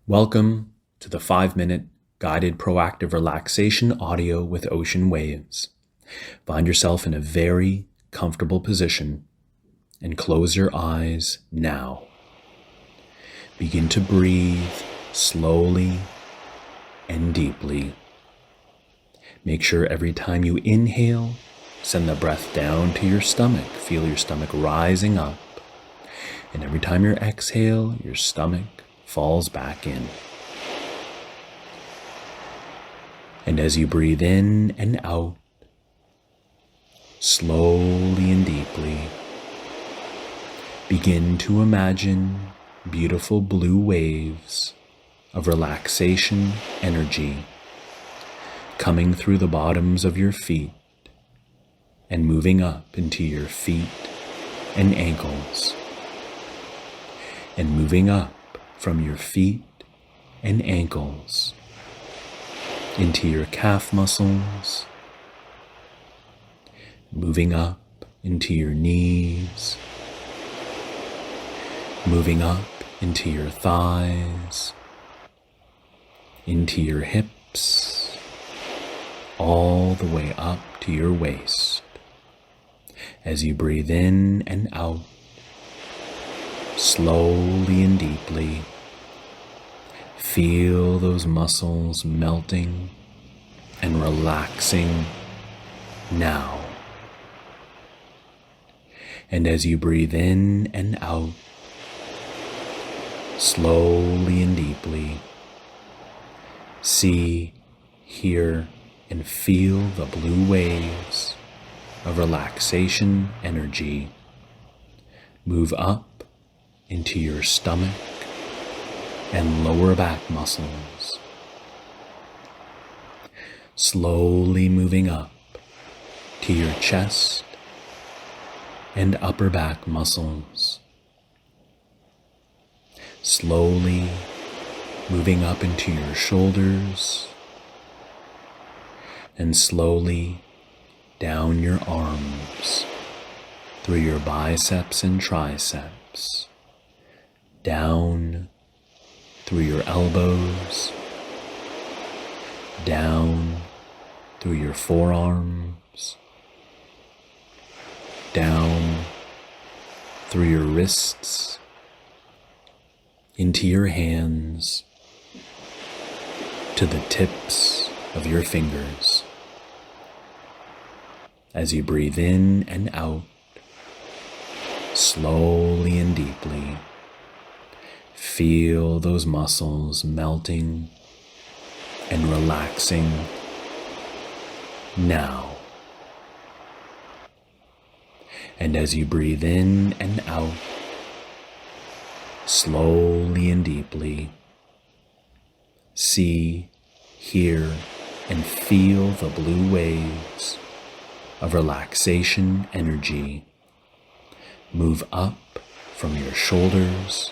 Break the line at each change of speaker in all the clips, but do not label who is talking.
Welcome to the 5-Minute Guided Proactive Relaxation audio with ocean waves. Find yourself in a very comfortable position and close your eyes now. Begin to breathe slowly and deeply. Make sure every time you inhale, send the breath down to your stomach. Feel your stomach rising up. And every time you exhale, your stomach falls back in. And as you breathe in and out, slowly and deeply, begin to imagine beautiful blue waves of relaxation energy coming through the bottoms of your feet and moving up into your feet and ankles, and moving up from your feet and ankles into your calf muscles, moving up into your knees, moving up into your thighs, into your hips, all the way up to your waist. As you breathe in and out, slowly and deeply, feel those muscles melting and relaxing now. And as you breathe in and out, slowly and deeply, see, hear, and feel the blue waves of relaxation energy move up into your stomach and lower back muscles, slowly moving up to your chest and upper back muscles, slowly moving up into your shoulders, and slowly down your arms, through your biceps and triceps, down through your elbows, down through your forearms, down through your wrists, into your hands, to the tips of your fingers. As you breathe in and out, slowly and deeply, feel those muscles melting and relaxing now. And as you breathe in and out, slowly and deeply, see, hear, and feel the blue waves of relaxation energy move up from your shoulders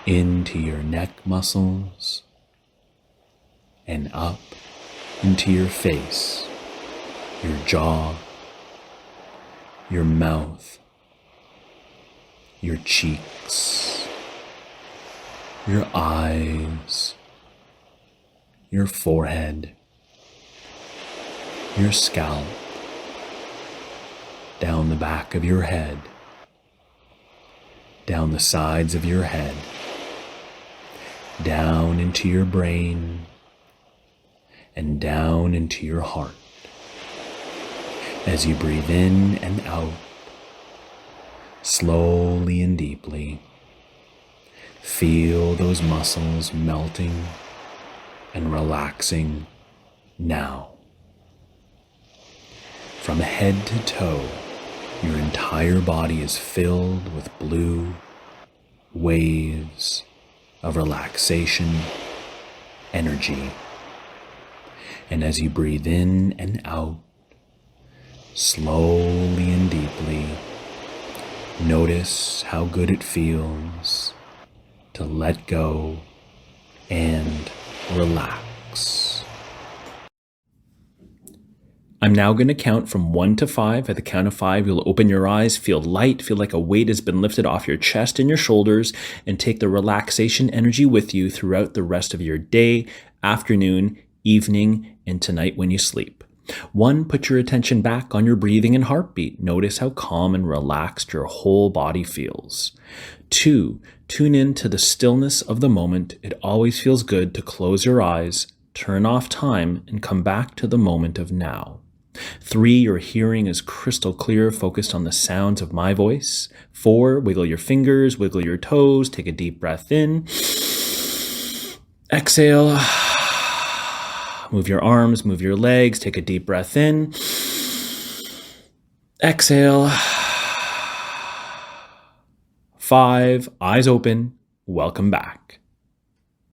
into your neck muscles and up into your face, your jaw, your mouth, your cheeks, your eyes, your forehead, your scalp, down the back of your head, down the sides of your head, down into your brain, and down into your heart. As you breathe in and out, slowly and deeply, feel those muscles melting and relaxing now. From head to toe, your entire body is filled with blue waves of relaxation energy. And as you breathe in and out, slowly and deeply, notice how good it feels to let go and relax. I'm now going to count from 1 to 5. At the count of 5, you'll open your eyes, feel light, feel like a weight has been lifted off your chest and your shoulders, and take the relaxation energy with you throughout the rest of your day, afternoon, evening, and tonight when you sleep. 1, put your attention back on your breathing and heartbeat. Notice how calm and relaxed your whole body feels. 2, tune in to the stillness of the moment. It always feels good to close your eyes, turn off time, and come back to the moment of now. 3, your hearing is crystal clear, focused on the sounds of my voice. 4, wiggle your fingers, wiggle your toes, take a deep breath in. Exhale. Move your arms, move your legs, take a deep breath in. Exhale. 5, eyes open. Welcome back.